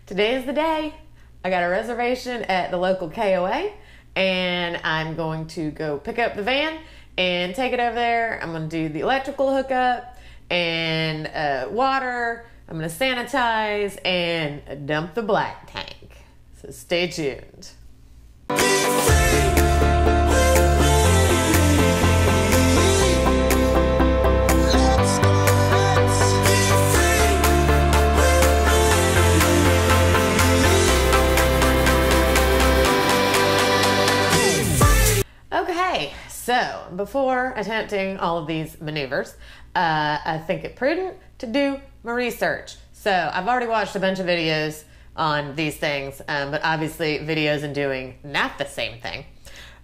Today is the day. I got a reservation at the local KOA and I'm going to go pick up the van and take it over there. I'm going to do the electrical hookup and water. I'm going to sanitize and dump the black tank. So stay tuned. Okay, so before attempting all of these maneuvers, I think it prudent to do my research. So I've already watched a bunch of videos on these things, but obviously videos and doing not the same thing.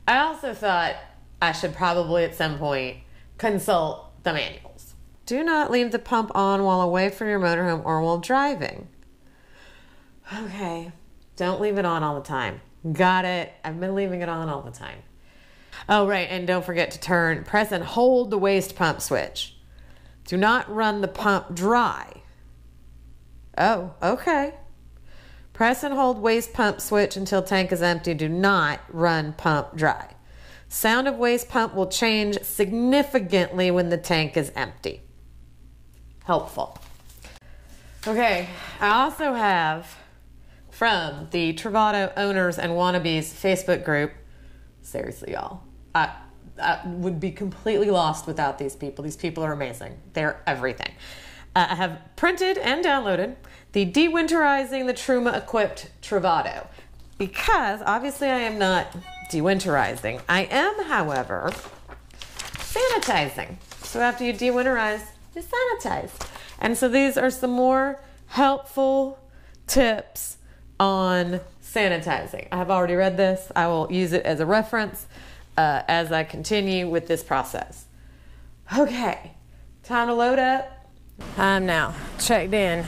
I also thought I should probably at some point consult the manuals. Do not leave the pump on while away from your motorhome or while driving. Okay, don't leave it on all the time. Got it. I've been leaving it on all the time. Oh, right, and don't forget to press and hold the waste pump switch. Do not run the pump dry. Oh, okay. Press and hold waste pump switch until tank is empty. Do not run pump dry. Sound of waste pump will change significantly when the tank is empty. Helpful. Okay, I also have from the Travato Owners and Wannabes Facebook group. Seriously, y'all. I would be completely lost without these people. These people are amazing. They're everything. I have printed and downloaded the Dewinterizing the Truma Equipped Travato because obviously I am not dewinterizing. I am, however, sanitizing. So after you dewinterize, you sanitize. And so these are some more helpful tips on sanitizing. I have already read this. I will use it as a reference as I continue with this process. Okay, time to load up. I'm now checked in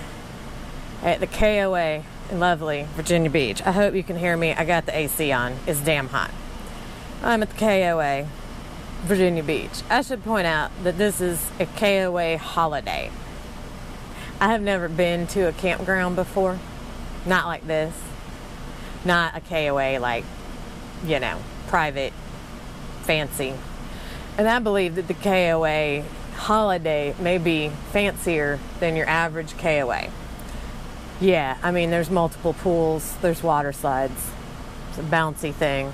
at the KOA in lovely Virginia Beach. I hope you can hear me. I got the AC on. It's damn hot. I'm at the KOA, Virginia Beach. I should point out that this is a KOA holiday. I have never been to a campground before. Not like this. Not a KOA like, you know, private, fancy. And I believe that the KOA holiday may be fancier than your average KOA. Yeah, I mean, there's multiple pools, there's water slides, it's a bouncy thing,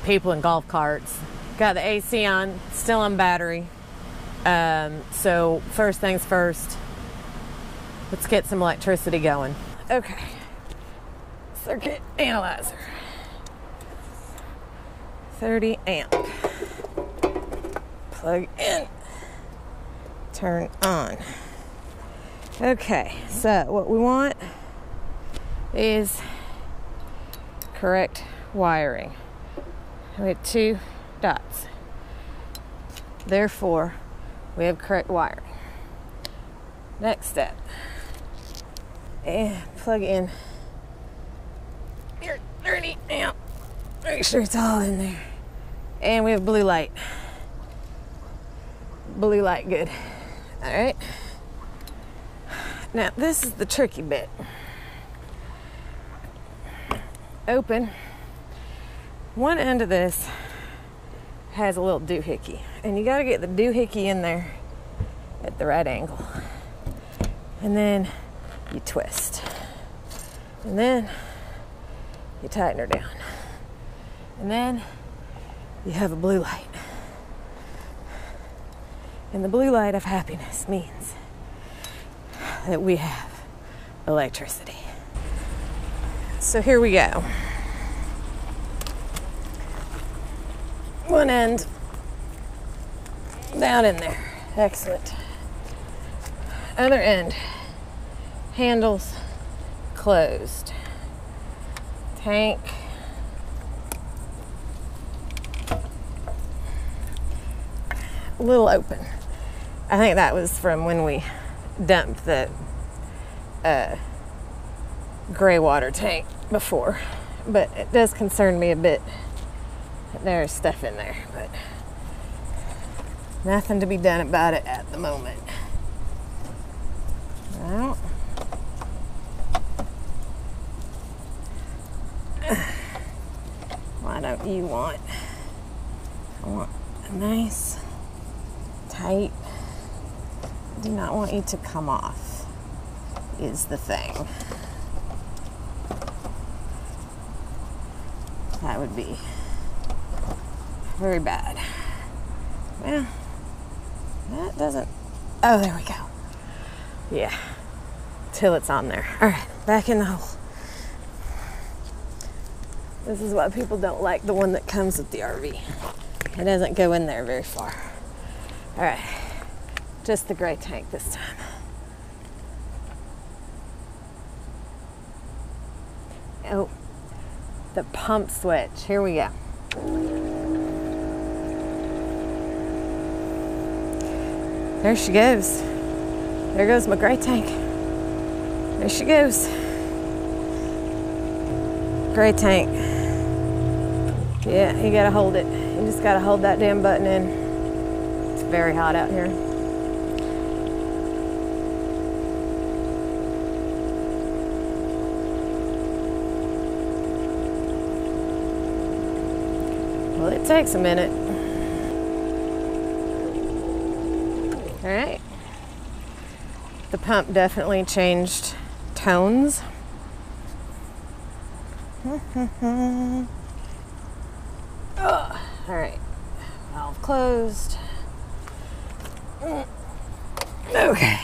people in golf carts. Got the AC on, still on battery. So first things first, let's get some electricity going. Okay. Circuit analyzer. 30 amp. Plug in. Turn on. Okay, so what we want is correct wiring. We have 2 dots. Therefore, we have correct wiring. Next step. And plug in your 30 amp. Make sure it's all in there. And we have blue light. Blue light, good. All right. Now, this is the tricky bit. Open. One end of this has a little doohickey. And you got to get the doohickey in there at the right angle. And then you twist. And then you tighten her down. And then you have a blue light. And the blue light of happiness means that we have electricity. So here we go. One end down in there. Excellent. Other end. Handles closed. Tank a little open. I think that was from when we dumped the gray water tank before, but it does concern me a bit that there's stuff in there, but nothing to be done about it at the moment. Well, what you want. I want a nice, tight, do not want you to come off is the thing. That would be very bad. Well, that doesn't, oh, there we go. Yeah, till it's on there. All right, back in the hole. This is why people don't like the one that comes with the RV. It doesn't go in there very far. All right, just the gray tank this time. Oh, the pump switch. Here we go. There she goes. There goes my gray tank. There she goes. Gray tank. Yeah, you gotta hold it. You just gotta hold that damn button in. It's very hot out here. Well, it takes a minute. All right. The pump definitely changed tones. Oh, all right, valve closed. Okay.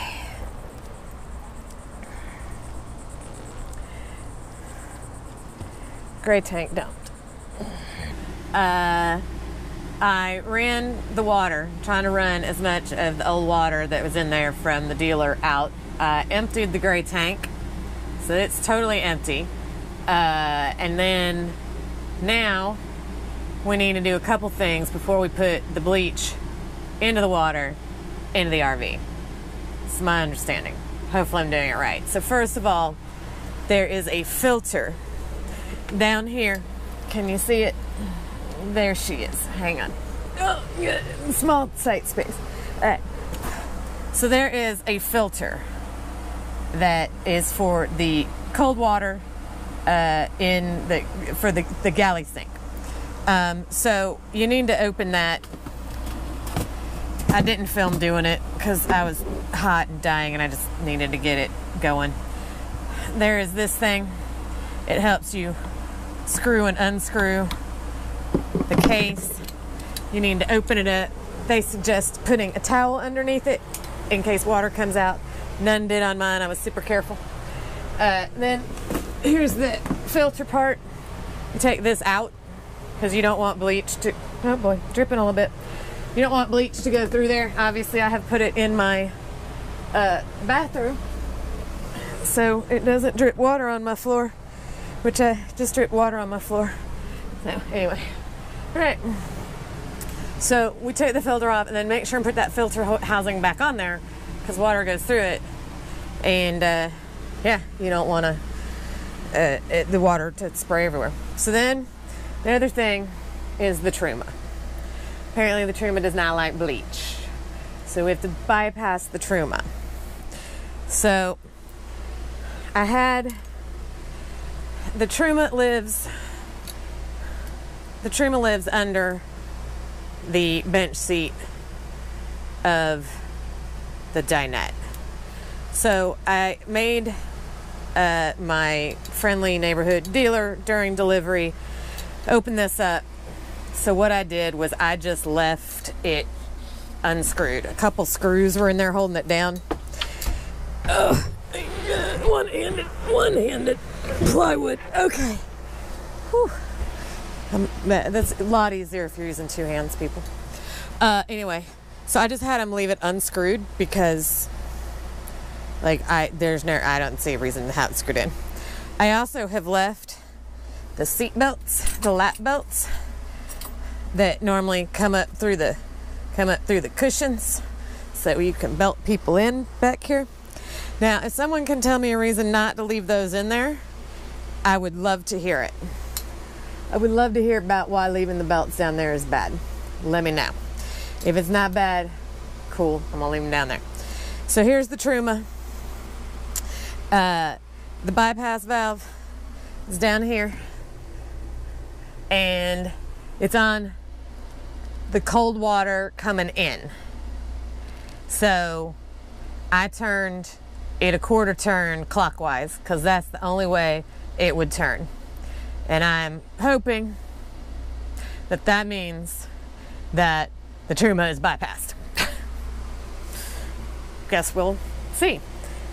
Gray tank dumped. I ran the water, trying to run as much of the old water that was in there from the dealer out. Emptied the gray tank, so it's totally empty. And then now we need to do a couple things before we put the bleach into the water, into the RV. It's my understanding. Hopefully I'm doing it right. So first of all, there is a filter down here. Can you see it? There she is. Hang on. Oh, good. Small sight space. All right. So there is a filter that is for the cold water for the galley sink. So you need to open that. I didn't film doing it because I was hot and dying and I just needed to get it going. There is this thing. It helps you screw and unscrew the case. You need to open it up. They suggest putting a towel underneath it in case water comes out. None did on mine. I was super careful. Then here's the filter part. You take this out because you don't want bleach to, oh boy, dripping a little bit. You don't want bleach to go through there. Obviously I have put it in my bathroom so it doesn't drip water on my floor, which I just dripped water on my floor. So anyway, all right. So we take the filter off and then make sure and put that filter housing back on there because water goes through it. And yeah, you don't want the water to spray everywhere. So then the other thing is the Truma. Apparently the Truma does not like bleach. So we have to bypass the Truma. So I had the Truma lives under the bench seat of the dinette. So I made my friendly neighborhood dealer during delivery open this up. So what I did was I just left it unscrewed. A couple screws were in there holding it down. Oh, one-handed plywood. Okay. Whew. That's a lot easier if you're using two hands, people. Anyway, so I just had them leave it unscrewed because, like, I don't see a reason to have it screwed in. I also have left the seat belts, the lap belts that normally come up through the cushions, so you can belt people in back here. Now, if someone can tell me a reason not to leave those in there, I would love to hear it. I would love to hear about why leaving the belts down there is bad. Let me know. If it's not bad, cool, I'm gonna leave them down there. So here's the Truma. The bypass valve is down here. And It's on the cold water coming in. So I turned it a quarter turn clockwise because that's the only way it would turn. And I'm hoping that that means that the Truma is bypassed. Guess we'll see.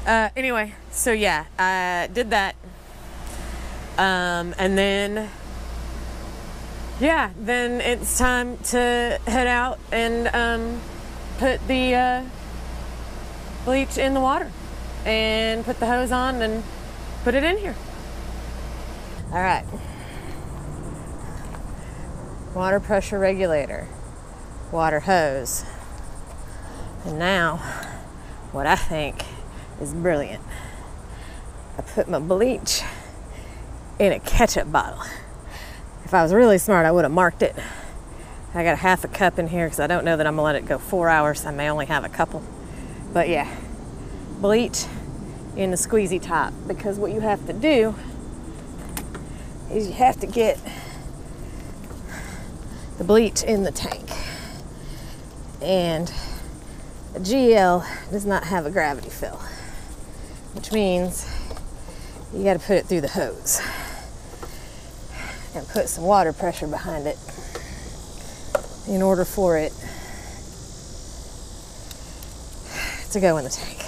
Anyway, so yeah, I did that. And then, yeah, then it's time to head out and put the bleach in the water and put the hose on and put it in here. All right. Water pressure regulator, water hose. And now, what I think is brilliant, I put my bleach in a ketchup bottle. If I was really smart, I would have marked it. I got half a cup in here because I don't know that I'm gonna let it go 4 hours. I may only have a couple. But yeah, bleach in the squeezy top, because what you have to do is you have to get the bleach in the tank. And a GL does not have a gravity fill, which means you got to put it through the hose and put some water pressure behind it in order for it to go in the tank.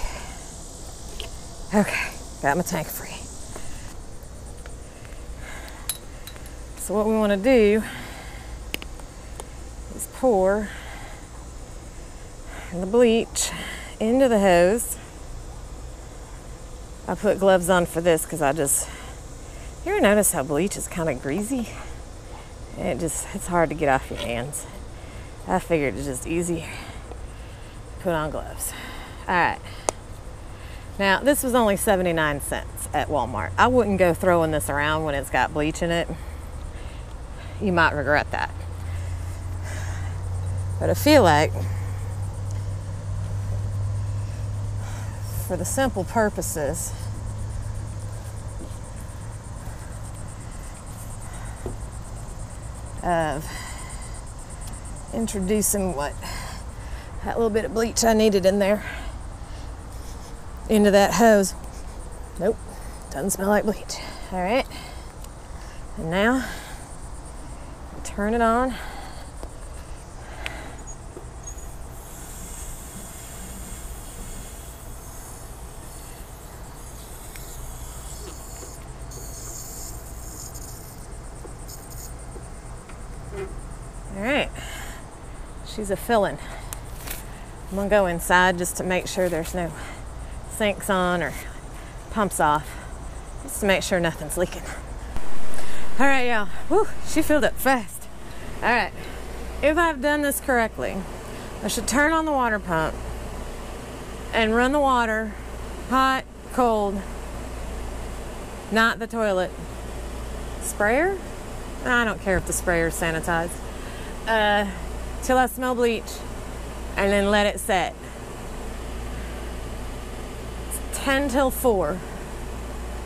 Okay, got my tank free. So what we want to do is pour the bleach into the hose. I put gloves on for this because you ever notice how bleach is kind of greasy? And it's hard to get off your hands. I figured it's just easy. Put on gloves. All right. Now, this was only 79 cents at Walmart. I wouldn't go throwing this around when it's got bleach in it. You might regret that. But I feel like, for the simple purposes of introducing that little bit of bleach I needed in there into that hose. Nope, doesn't smell like bleach. All right, and now turn it on. All right, she's a filling. I'm gonna go inside just to make sure there's no sinks on or pumps off, just to make sure nothing's leaking. All right, y'all. Whew, she filled up fast. All right, if I've done this correctly, I should turn on the water pump and run the water hot, cold, not the toilet sprayer. I don't care if the sprayer's sanitized. Till I smell bleach, and then let it set. It's 10 till 4.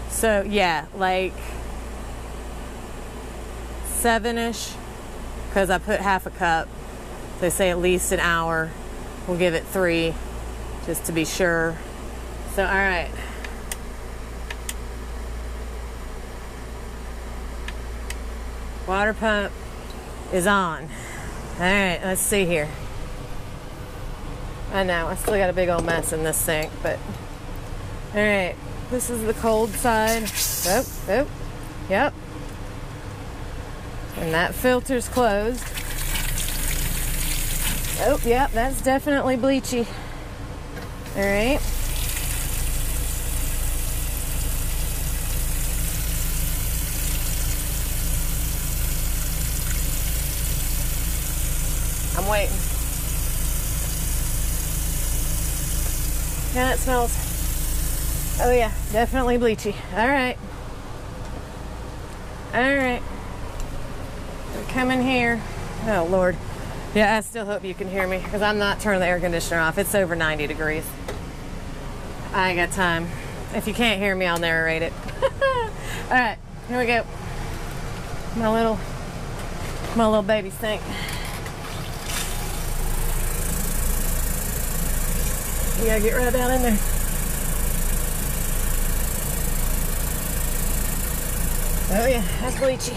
So yeah, like 7-ish, because I put half a cup. They say at least an hour. We'll give it 3, just to be sure. So all right. Water pump is on. All right, let's see here. I know, I still got a big old mess in this sink, but all right, this is the cold side. Oh, yep. And that filter's closed. Oh, yep, that's definitely bleachy. All right. I'm waiting. Yeah, it smells. Oh yeah, definitely bleachy. All right. All right. Come in here. Oh Lord. Yeah, I still hope you can hear me because I'm not turning the air conditioner off. It's over 90 degrees. I ain't got time. If you can't hear me, I'll narrate it. All right, here we go. My little My little baby sink. You gotta get right down in there. Oh yeah, that's bleachy.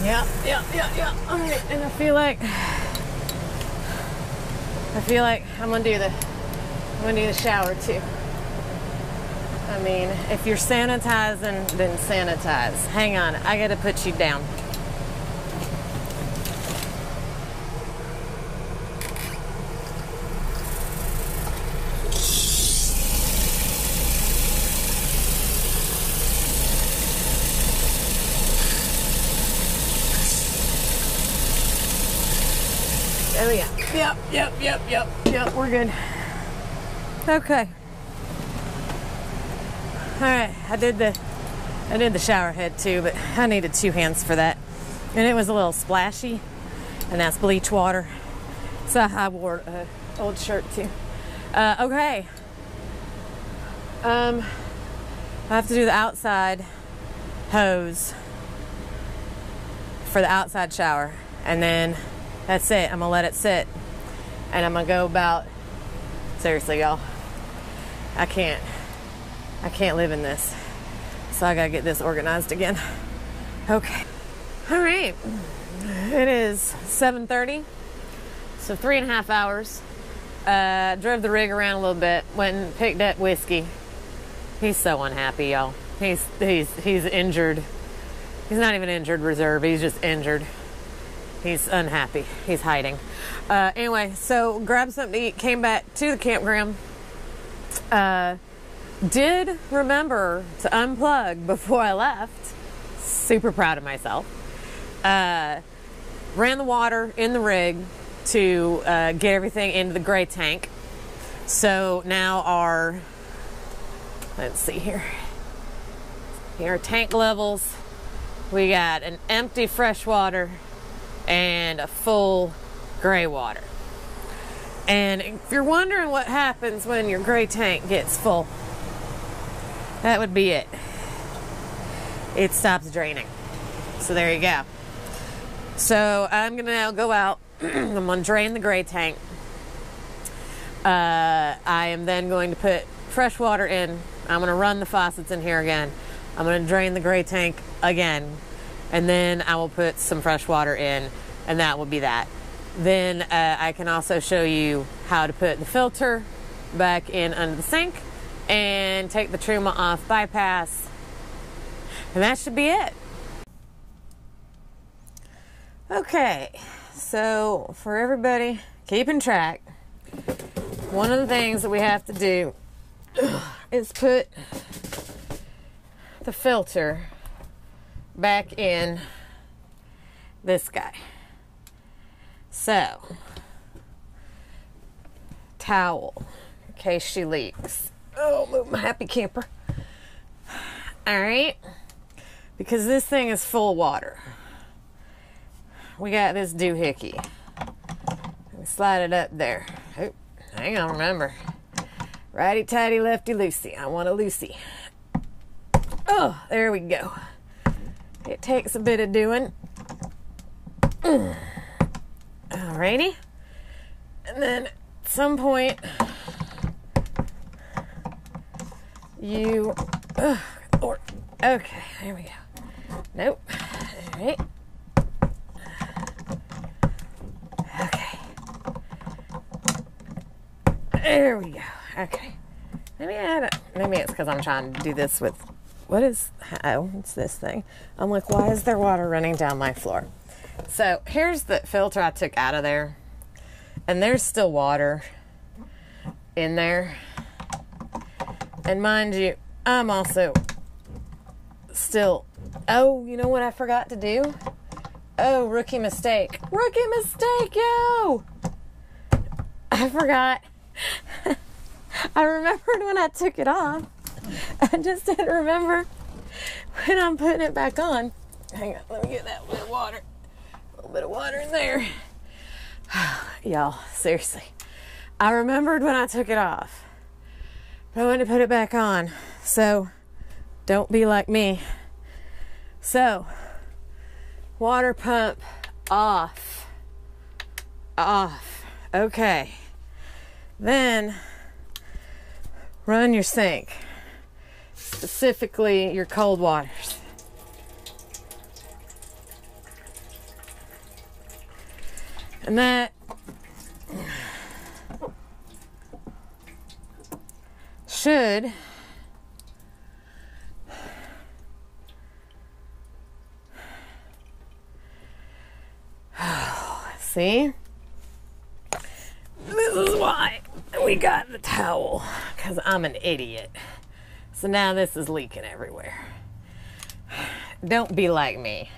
Yeah. All right, and I feel like I'm gonna do the shower too. I mean, if you're sanitizing, then sanitize. Hang on, I gotta put you down. Oh yeah. Yep. We're good. Okay. All right. I did the shower head too, but I needed 2 hands for that, and it was a little splashy, and that's bleach water. So I wore an old shirt too. Okay. I have to do the outside hose for the outside shower, and then that's it. I'm gonna let it sit, and I'm gonna go about. Seriously, y'all, I can't live in this, so I gotta get this organized again. Okay. All right. It is 7:30, so 3.5 hours. Drove the rig around a little bit. Went and picked up Whiskey. He's so unhappy, y'all. He's injured. He's not even injured reserve. He's just injured. He's unhappy. He's hiding. Anyway, so grabbed something to eat, came back to the campground. Did remember to unplug before I left. Super proud of myself. Ran the water in the rig to get everything into the gray tank. So now let's see here. Here are tank levels. We got an empty fresh water and a full gray water. And if you're wondering what happens when your gray tank gets full, that would be it. It stops draining. So there you go. So I'm gonna now go out. I'm gonna drain the gray tank. I am then going to put fresh water in. I'm gonna run the faucets in here again. I'm gonna drain the gray tank again, and then I will put some fresh water in, and that will be that. Then I can also show you how to put the filter back in under the sink and take the Truma off bypass, and that should be it. Okay, so for everybody keeping track, one of the things that we have to do is put the filter back in this guy. So, towel in case she leaks. Oh, move my happy camper. All right, because this thing is full of water. We got this doohickey. We slide it up there. Oh, hang on, remember. Righty tighty, lefty loosey. I want a loosey. Oh, there we go. It takes a bit of doing. Alrighty. And then at some point, okay, there we go. Nope. Alright. Okay. There we go. Okay. Maybe it's because I'm trying to do this with, it's this thing. I'm like, why is there water running down my floor? So here's the filter I took out of there, and there's still water in there. And mind you, I'm also still, you know what I forgot to do? Oh, rookie mistake, yo! I forgot. I remembered when I took it off. I just didn't remember when I'm putting it back on. Hang on, let me get that bit of water. A little bit of water in there. Y'all, seriously. I remembered when I took it off. going to put it back on. So don't be like me. So water pump off. Okay. Then run your sink, specifically your cold waters. And that should see, this is why we got the towel, because I'm an idiot. So now this is leaking everywhere. Don't be like me.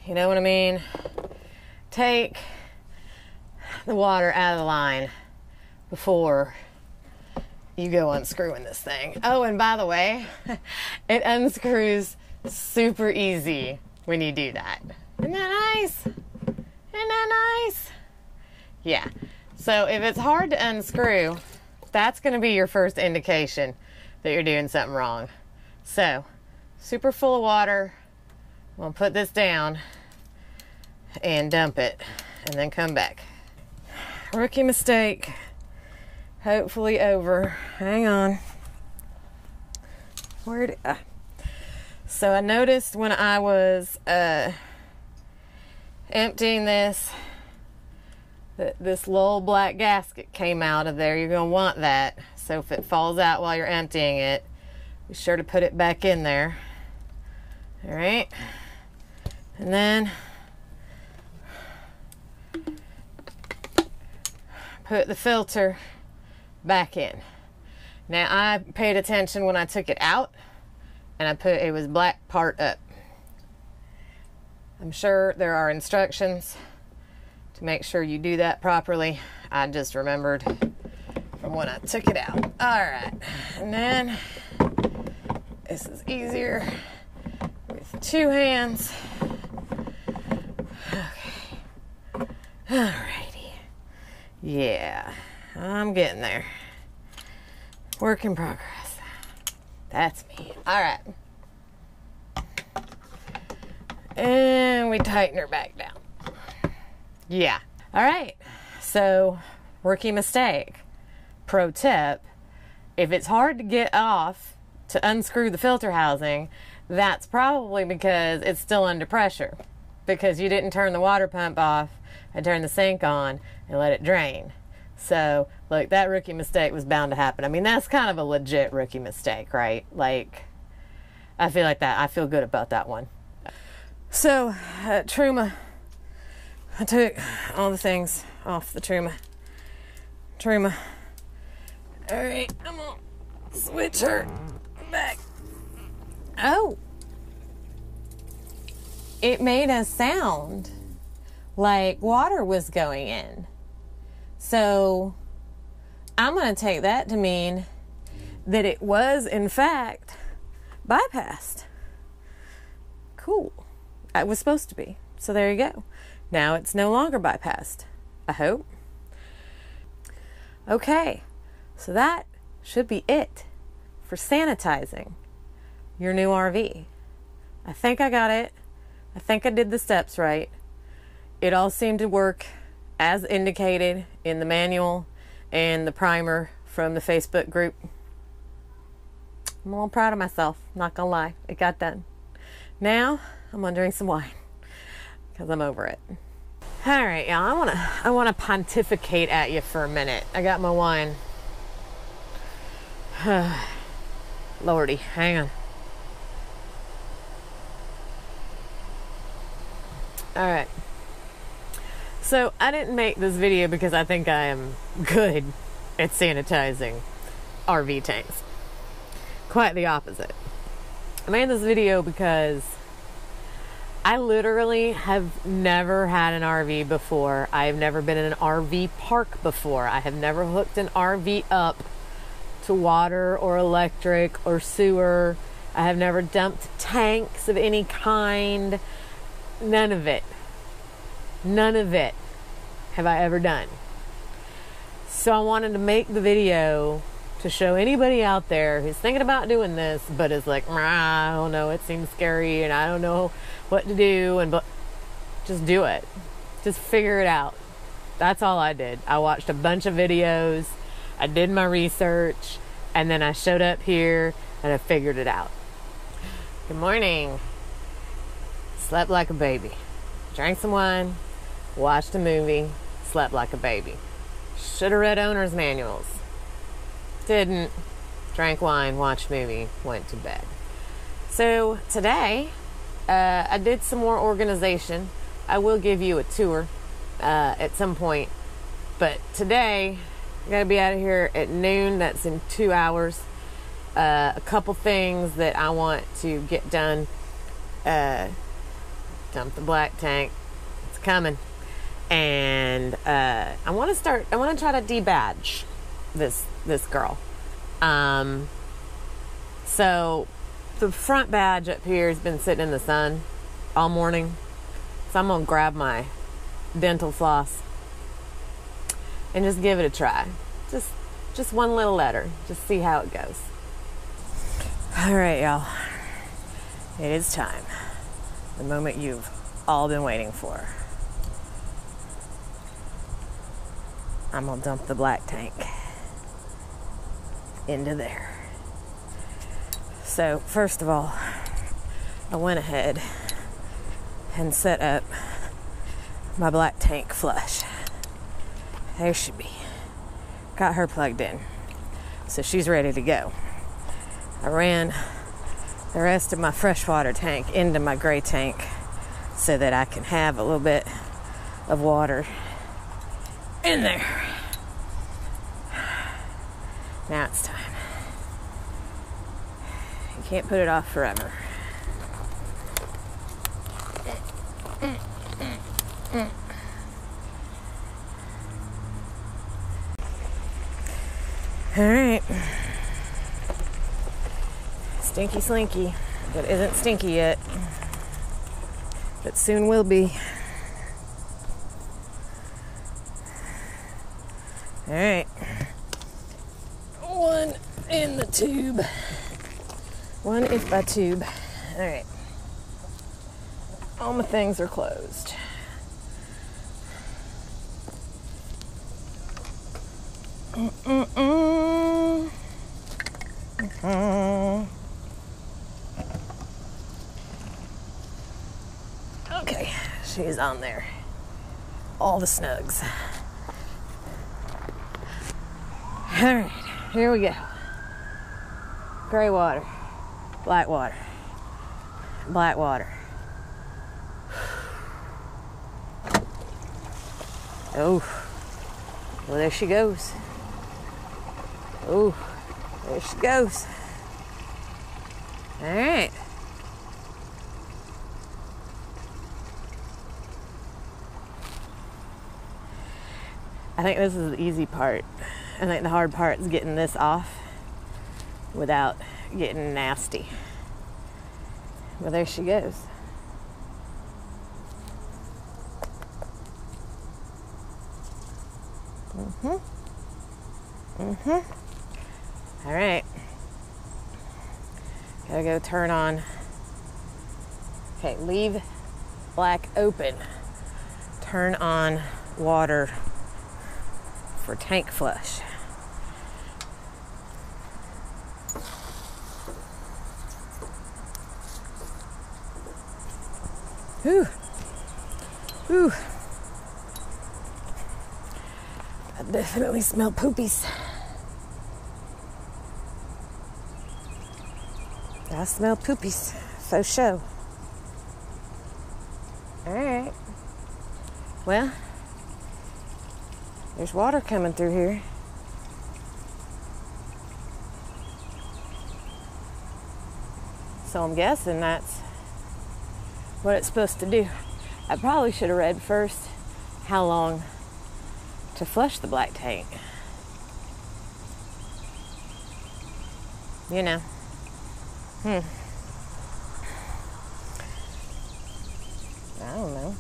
You know what I mean? Take the water out of the line before you go unscrewing this thing. Oh, and by the way, it unscrews super easy when you do that. Isn't that nice? Isn't that nice? Yeah. So if it's hard to unscrew, that's going to be your first indication that you're doing something wrong. So, super full of water. I'm going to put this down and dump it and then come back. Rookie mistake. Hopefully over. Hang on. So I noticed when I was emptying this, that this little black gasket came out of there. You're going to want that. So if it falls out while you're emptying it, be sure to put it back in there. All right. And then put the filter back in. Now I paid attention when I took it out, and I put it was black part up. I'm sure there are instructions to make sure you do that properly. I just remembered from when I took it out. All right, and then this is easier with two hands. Okay. Alrighty. Yeah, I'm getting there. Work in progress. That's me. All right. And we tighten her back down. Yeah. All right. So, rookie mistake. Pro tip, if it's hard to get off to unscrew the filter housing, that's probably because it's still under pressure. Because you didn't turn the water pump off and turn the sink on and let it drain. So, look, that rookie mistake was bound to happen. I mean, that's kind of a legit rookie mistake, right? Like, I feel like that. I feel good about that one. So, Truma, I took all the things off the Truma. All right, I'm gonna switch her back. Oh, it made a sound like water was going in. So I'm going to take that to mean that it was, in fact, bypassed. Cool. It was supposed to be. So there you go. Now it's no longer bypassed, I hope. Okay, so that should be it for sanitizing your new RV. I think I got it. I think I did the steps right. It all seemed to work as indicated in the manual and the primer from the Facebook group. I'm a little proud of myself, not gonna lie. It got done. Now I'm gonna drink some wine because I'm over it. All right, y'all. I wanna pontificate at you for a minute. I got my wine. Lordy, hang on. All right. So I didn't make this video because I think I am good at sanitizing RV tanks. Quite the opposite. I made this video because I literally have never had an RV before. I have never been in an RV park before. I have never hooked an RV up to water or electric or sewer. I have never dumped tanks of any kind. None of it. None of it have I ever done. So I wanted to make the video to show anybody out there who's thinking about doing this, but is like, I don't know, it seems scary and I don't know what to do, but just do it. Just figure it out. That's all I did. I watched a bunch of videos, I did my research, and then I showed up here and I figured it out. Good morning. Slept like a baby. Drank some wine, watched a movie, slept like a baby. Should have read owner's manuals. Didn't. Drank wine, watched movie, went to bed. So today, I did some more organization. I will give you a tour at some point. But today, I gotta be out of here at noon. That's in 2 hours. A couple things that I want to get done. Dump the black tank. It's coming. And I want to try to debadge this girl. So the front badge up here has been sitting in the sun all morning. So I'm going to grab my dental floss and just give it a try. Just one little letter. Just see how it goes. All right, y'all. It is time. The moment you've all been waiting for. I'm gonna dump the black tank into there. So first of all, I went ahead and set up my black tank flush. There she be. Got her plugged in. So she's ready to go. I ran the rest of my freshwater tank into my gray tank so that I can have a little bit of water in there. Now it's time. You can't put it off forever. All right. Stinky slinky, but isn't stinky yet. But soon will be. All right. One in the tube. One if by tube. All right. All my things are closed. Okay, she's on there. All the snugs. All right, here we go. Gray water, black water, black water. Oh, well, there she goes. Oh, there she goes. All right. I think this is the easy part. I think the hard part is getting this off without getting nasty. Well, there she goes. All right. Gotta go turn on. Okay, leave black open. Turn on water for tank flush. Whew. Whew. I definitely smell poopies. I smell poopies. Faux show. Alright. Well, there's water coming through here. So I'm guessing that's what it's supposed to do. I probably should have read first how long to flush the black tank. You know. I don't know.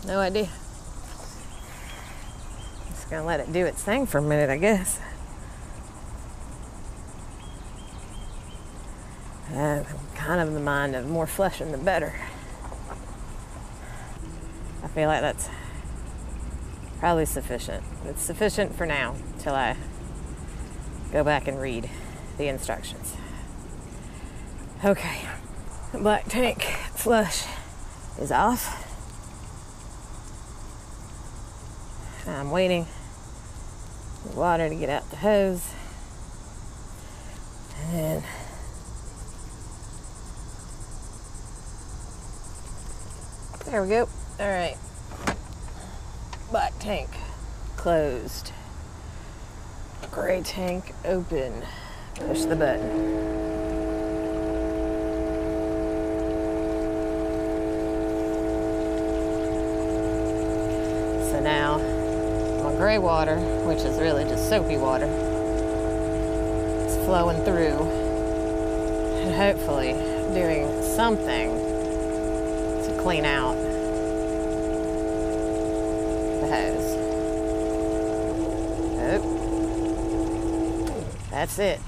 No idea. Just Just gonna let it do its thing for a minute, I guess. I'm kind of in the mind of more flushing the better. I feel like that's probably sufficient. It's sufficient for now till I go back and read the instructions. Okay, the black tank flush is off. I'm waiting for the water to get out the hose. And there we go. All right. Black tank closed. Gray tank open. Push the button. So now my gray water, which is really just soapy water, is flowing through and hopefully doing something to clean out the hose. Oh, that's it.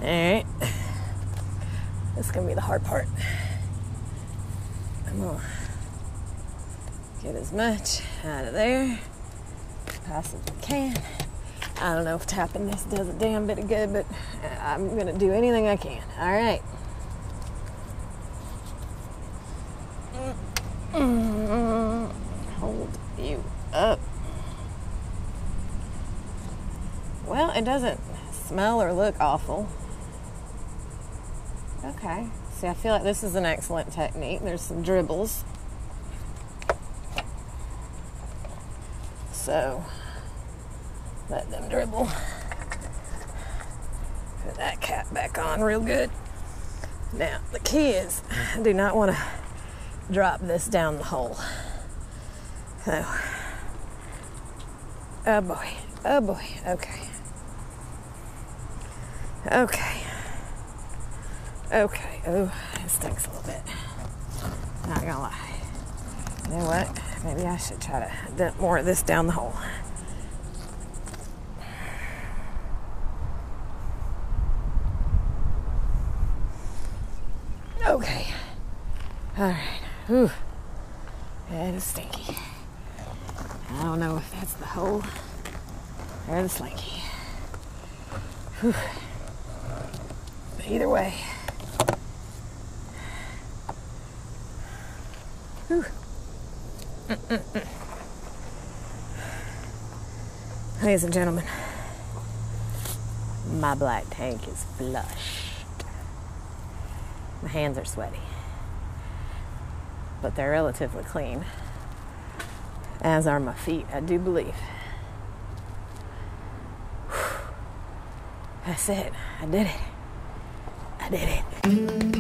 All right, this is gonna be the hard part. I'm gonna get as much out of there as possibly can. I don't know if tapping this does a damn bit of good, but I'm gonna do anything I can. All right. Hold you up. Well, it doesn't smell or look awful. Okay. See, I feel like this is an excellent technique. There's some dribbles. So, let them dribble. Put that cap back on real good. Now, the key is, I do not want to drop this down the hole. So, oh boy, okay. Okay, oh, it stinks a little bit. Not gonna lie. You know what? Maybe I should try to dump more of this down the hole. Okay. Alright. Whew. That is stinky. I don't know if that's the hole or the slinky. Whew. But either way. Whew. Ladies and gentlemen, my black tank is flushed. My hands are sweaty, but they're relatively clean, as are my feet, I do believe. Whew. That's it. I did it.